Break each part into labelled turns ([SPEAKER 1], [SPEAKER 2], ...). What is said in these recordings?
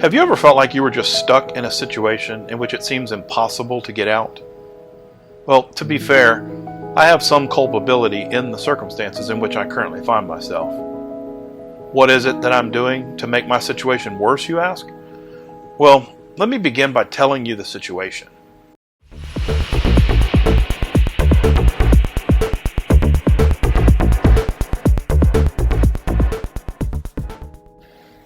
[SPEAKER 1] Have you ever felt like you were just stuck in a situation in which it seems impossible to get out? Well, to be fair, I have some culpability in the circumstances in which I currently find myself. What is it that I'm doing to make my situation worse, you ask? Well, let me begin by telling you the situation.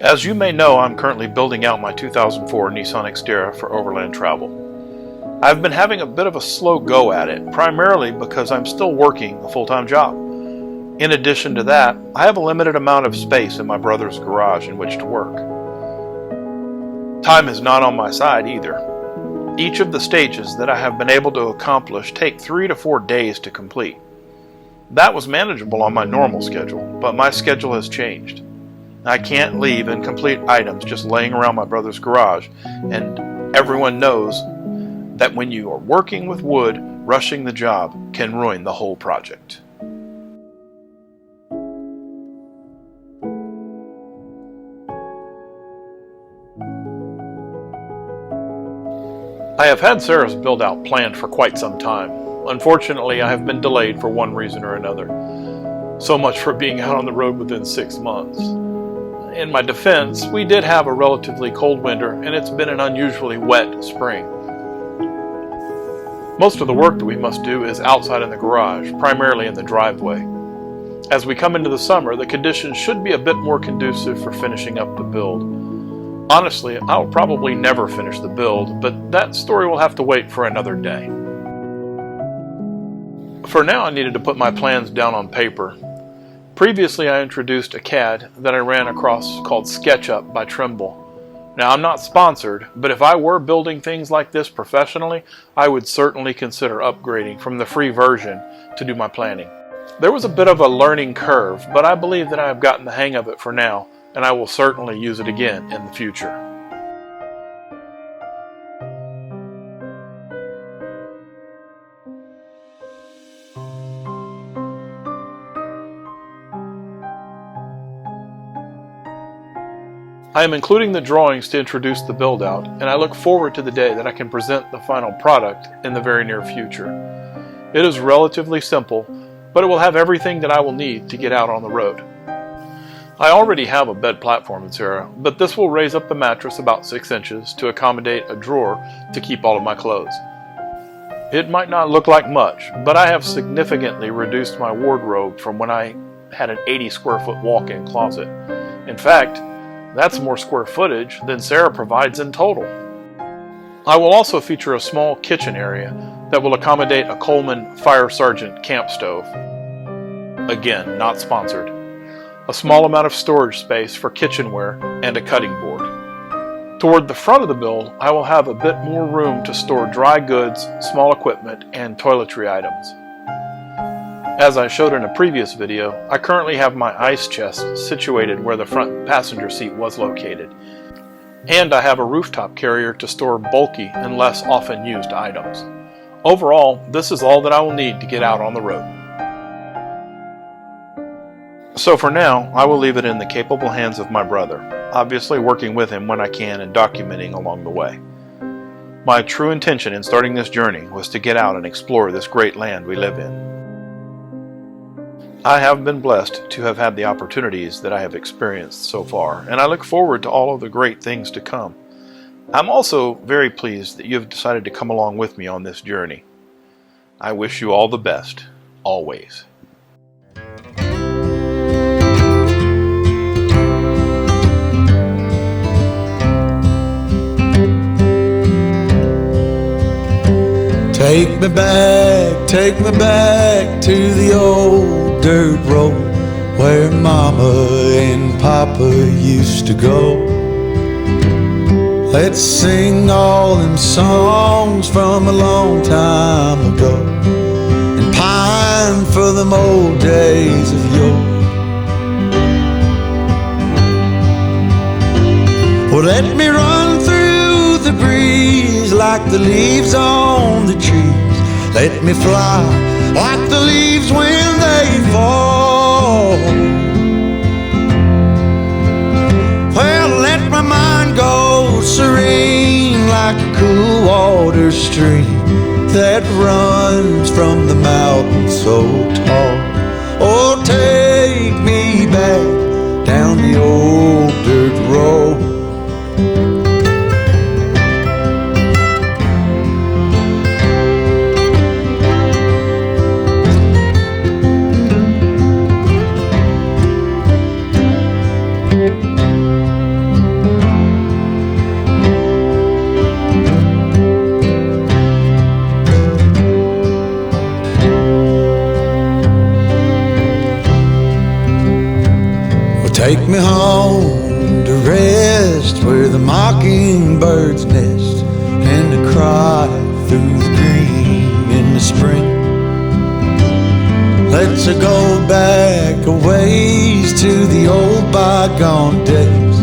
[SPEAKER 1] As you may know, I'm currently building out my 2004 Nissan Xterra for overland travel. I've been having a bit of a slow go at it, primarily because I'm still working a full-time job. In addition to that, I have a limited amount of space in my brother's garage in which to work. Time is not on my side either. Each of the stages that I have been able to accomplish take 3 to 4 days to complete. That was manageable on my normal schedule, but my schedule has changed. I can't leave incomplete items just laying around my brother's garage, and everyone knows that when you are working with wood, rushing the job can ruin the whole project. I have had Sarah's build out planned for quite some time. Unfortunately, I have been delayed for one reason or another. So much for being out on the road within 6 months. In my defense, we did have a relatively cold winter, and it's been an unusually wet spring. Most of the work that we must do is outside in the garage, primarily in the driveway. As we come into the summer, the conditions should be a bit more conducive for finishing up the build. Honestly, I'll probably never finish the build, but that story will have to wait for another day. For now, I needed to put my plans down on paper. Previously, I introduced a CAD that I ran across called SketchUp by Trimble. Now, I'm not sponsored, but if I were building things like this professionally, I would certainly consider upgrading from the free version to do my planning. There was a bit of a learning curve, but I believe that I have gotten the hang of it for now, and I will certainly use it again in the future. I am including the drawings to introduce the build out, and I look forward to the day that I can present the final product in the very near future. It is relatively simple, but it will have everything that I will need to get out on the road. I already have a bed platform in Sarah, but this will raise up the mattress about 6 inches to accommodate a drawer to keep all of my clothes. It might not look like much, but I have significantly reduced my wardrobe from when I had an 80 square foot walk-in closet. In fact, that's more square footage than Sarah provides in total. I will also feature a small kitchen area that will accommodate a Coleman Fire Sergeant camp stove. Again, not sponsored. A small amount of storage space for kitchenware and a cutting board. Toward the front of the build, I will have a bit more room to store dry goods, small equipment, and toiletry items. As I showed in a previous video, I currently have my ice chest situated where the front passenger seat was located, and I have a rooftop carrier to store bulky and less often used items. Overall, this is all that I will need to get out on the road. So for now, I will leave it in the capable hands of my brother, obviously working with him when I can and documenting along the way. My true intention in starting this journey was to get out and explore this great land we live in. I have been blessed to have had the opportunities that I have experienced so far, and I look forward to all of the great things to come. I'm also very pleased that you have decided to come along with me on this journey. I wish you all the best, always.
[SPEAKER 2] Take me back to the old dirt road where Mama and Papa used to go. Let's sing all them songs from a long time ago and pine for them old days of yore. Well, let me run through the breeze like the leaves on the trees. Let me fly like the leaves when they fall. Well, let my mind water stream that runs from the mountain so tall. Oh, take me back down the old dirt road. Take me home to rest where the mockingbirds nest and to cry through the green in the spring. Let's go back a ways to the old bygone days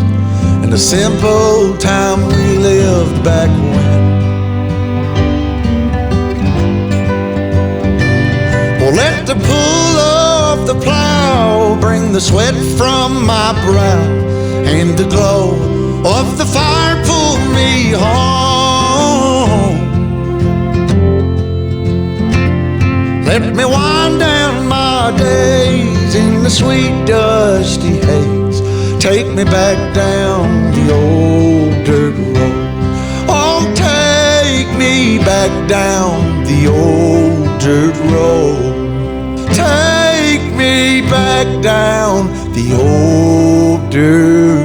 [SPEAKER 2] and the simple time we lived back when. Well, let the pull of the plow bring the sweat from my brow, and the glow of the fire pull me home. Let me wind down my days in the sweet dusty haze. Take me back down the old dirt road. Oh, take me back down the old dirt road. Take me back down the old dirt